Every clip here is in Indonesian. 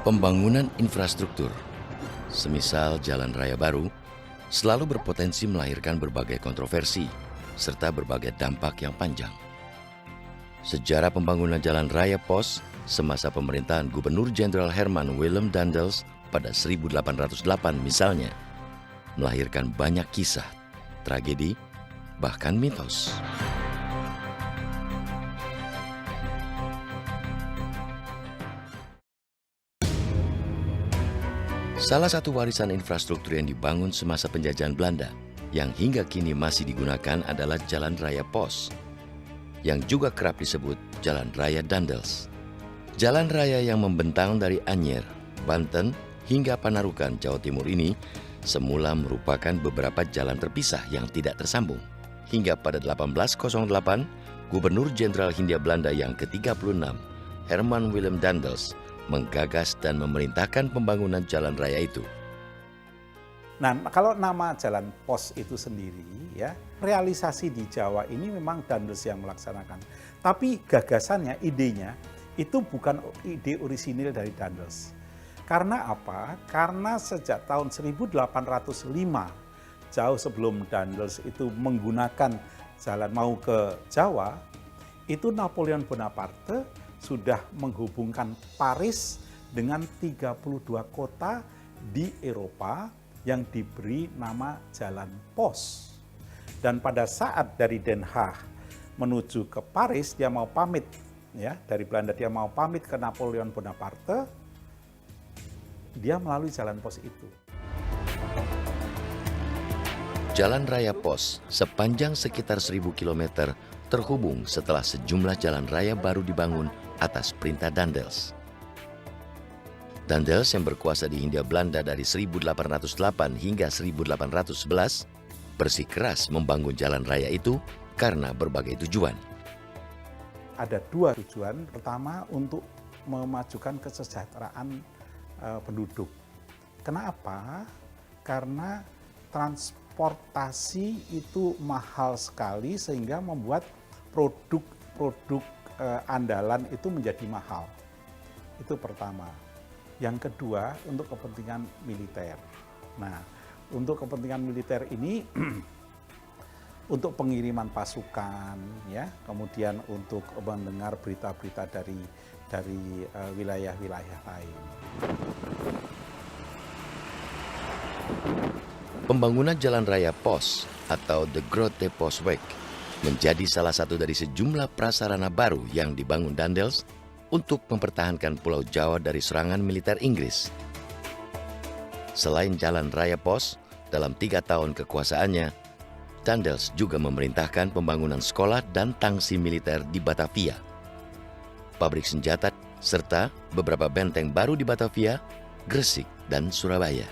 Pembangunan infrastruktur, semisal jalan raya baru, selalu berpotensi melahirkan berbagai kontroversi serta berbagai dampak yang panjang. Sejarah pembangunan jalan raya pos semasa pemerintahan Gubernur Jenderal Herman Willem Daendels pada 1808 misalnya, melahirkan banyak kisah, tragedi, bahkan mitos. Salah satu warisan infrastruktur yang dibangun semasa penjajahan Belanda yang hingga kini masih digunakan adalah Jalan Raya Pos, yang juga kerap disebut Jalan Raya Daendels. Jalan raya yang membentang dari Anyer, Banten hingga Panarukan, Jawa Timur ini semula merupakan beberapa jalan terpisah yang tidak tersambung. Hingga pada 1808, Gubernur Jenderal Hindia Belanda yang ke-36, Herman Willem Daendels, menggagas dan memerintahkan pembangunan jalan raya itu. Nah, kalau nama jalan pos itu sendiri, ya, realisasi di Jawa ini memang Daendels yang melaksanakan. Tapi gagasannya, idenya, itu bukan ide orisinil dari Daendels. Karena apa? Karena sejak tahun 1805, jauh sebelum Daendels itu menggunakan jalan mau ke Jawa, itu Napoleon Bonaparte sudah menghubungkan Paris dengan 32 kota di Eropa yang diberi nama Jalan Pos. Dan pada saat dari Den Haag menuju ke Paris, dia mau pamit, ya, dari Belanda dia mau pamit ke Napoleon Bonaparte, dia melalui Jalan Pos itu. Jalan Raya Pos sepanjang sekitar 1000 km terhubung setelah sejumlah jalan raya baru dibangun atas perintah Daendels. Daendels yang berkuasa di Hindia Belanda dari 1808 hingga 1811 bersikeras membangun jalan raya itu karena berbagai tujuan. Ada dua tujuan. Pertama, untuk memajukan kesejahteraan penduduk. Kenapa? Karena transportasi itu mahal sekali sehingga membuat produk-produk andalan itu menjadi mahal. Itu pertama. Yang kedua, untuk kepentingan militer. Nah, untuk kepentingan militer ini untuk pengiriman pasukan, ya, kemudian untuk mendengar berita-berita dari wilayah-wilayah lain. Pembangunan jalan raya Pos atau The Grote Postweg menjadi salah satu dari sejumlah prasarana baru yang dibangun Daendels untuk mempertahankan Pulau Jawa dari serangan militer Inggris. Selain jalan raya Pos, dalam 3 tahun kekuasaannya, Daendels juga memerintahkan pembangunan sekolah dan tangsi militer di Batavia, pabrik senjata, serta beberapa benteng baru di Batavia, Gresik, dan Surabaya.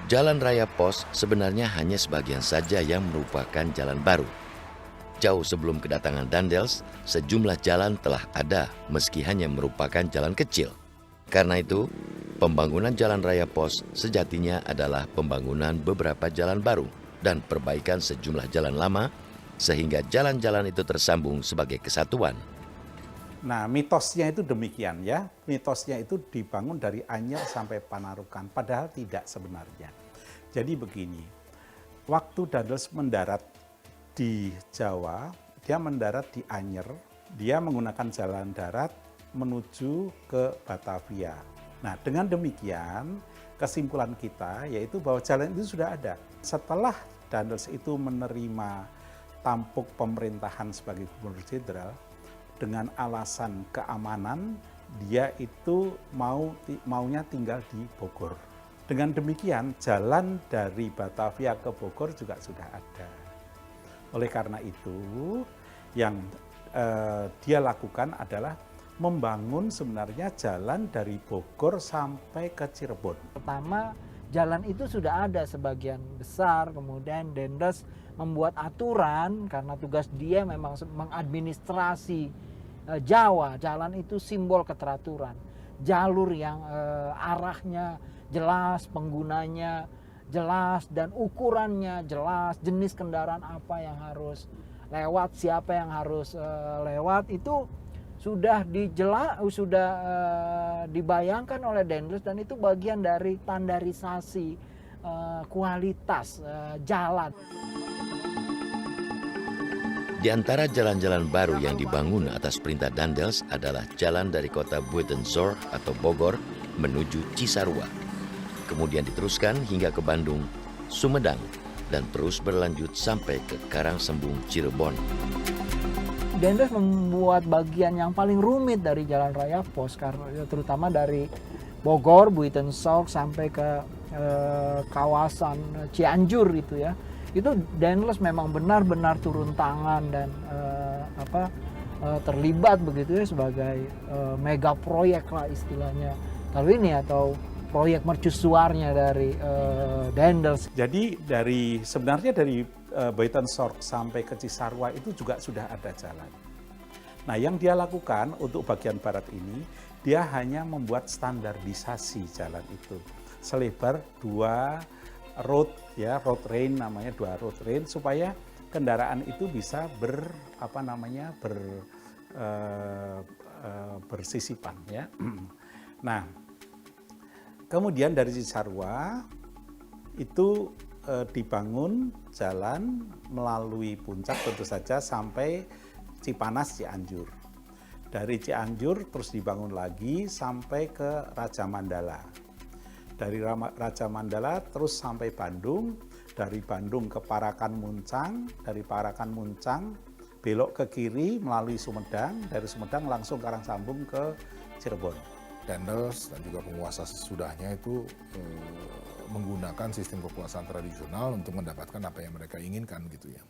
Jalan Raya Pos sebenarnya hanya sebagian saja yang merupakan jalan baru. Jauh sebelum kedatangan Daendels, sejumlah jalan telah ada meski hanya merupakan jalan kecil. Karena itu, pembangunan Jalan Raya Pos sejatinya adalah pembangunan beberapa jalan baru dan perbaikan sejumlah jalan lama sehingga jalan-jalan itu tersambung sebagai kesatuan. Nah, mitosnya itu demikian, ya. Mitosnya itu dibangun dari Anyer sampai Panarukan, padahal tidak sebenarnya. Jadi begini, waktu Daendels mendarat di Jawa, dia mendarat di Anyer, dia menggunakan jalan darat menuju ke Batavia. Nah, dengan demikian, kesimpulan kita yaitu bahwa jalan itu sudah ada. Setelah Daendels itu menerima tampuk pemerintahan sebagai Gubernur Jenderal, dengan alasan keamanan, dia itu maunya tinggal di Bogor. Dengan demikian, jalan dari Batavia ke Bogor juga sudah ada. Oleh karena itu, yang dia lakukan adalah membangun sebenarnya jalan dari Bogor sampai ke Cirebon. Pertama, jalan itu sudah ada sebagian besar, kemudian Dendels membuat aturan karena tugas dia memang mengadministrasi Jawa. Jalan itu simbol keteraturan, jalur yang arahnya jelas, penggunanya jelas, dan ukurannya jelas, jenis kendaraan apa yang harus lewat, siapa yang harus lewat, itu sudah dibayangkan oleh Dendels, dan itu bagian dari standarisasi kualitas jalan. Di antara jalan-jalan baru yang dibangun atas perintah Dendels adalah jalan dari kota Buitenzorg atau Bogor menuju Cisarua. Kemudian diteruskan hingga ke Bandung, Sumedang, dan terus berlanjut sampai ke Karangsembung, Cirebon. Dendels membuat bagian yang paling rumit dari Jalan Raya Pos, terutama dari Bogor, Buitenzorg sampai ke kawasan Cianjur itu ya. Itu Dendels memang benar-benar turun tangan dan terlibat begitu ya sebagai mega proyek lah istilahnya kali ini, atau proyek mercusuarnya dari Dendels. Jadi sebenarnya dari Buitenzorg sampai ke Cisarua itu juga sudah ada jalan. Nah, yang dia lakukan untuk bagian barat ini, dia hanya membuat standarisasi jalan itu selebar 2 road rain namanya, 2 road rain, supaya kendaraan itu bisa bersisipan ya. Nah, kemudian dari Cisarua itu dibangun jalan melalui puncak tentu saja sampai Cipanas, Cianjur. Dari Cianjur terus dibangun lagi sampai ke Raja Mandala. Dari Raja Mandala terus sampai Bandung, dari Bandung ke Parakan Muncang, dari Parakan Muncang belok ke kiri melalui Sumedang, dari Sumedang langsung Karangsambung ke Cirebon. Dendels dan juga penguasa sesudahnya itu menggunakan sistem kekuasaan tradisional untuk mendapatkan apa yang mereka inginkan gitu ya.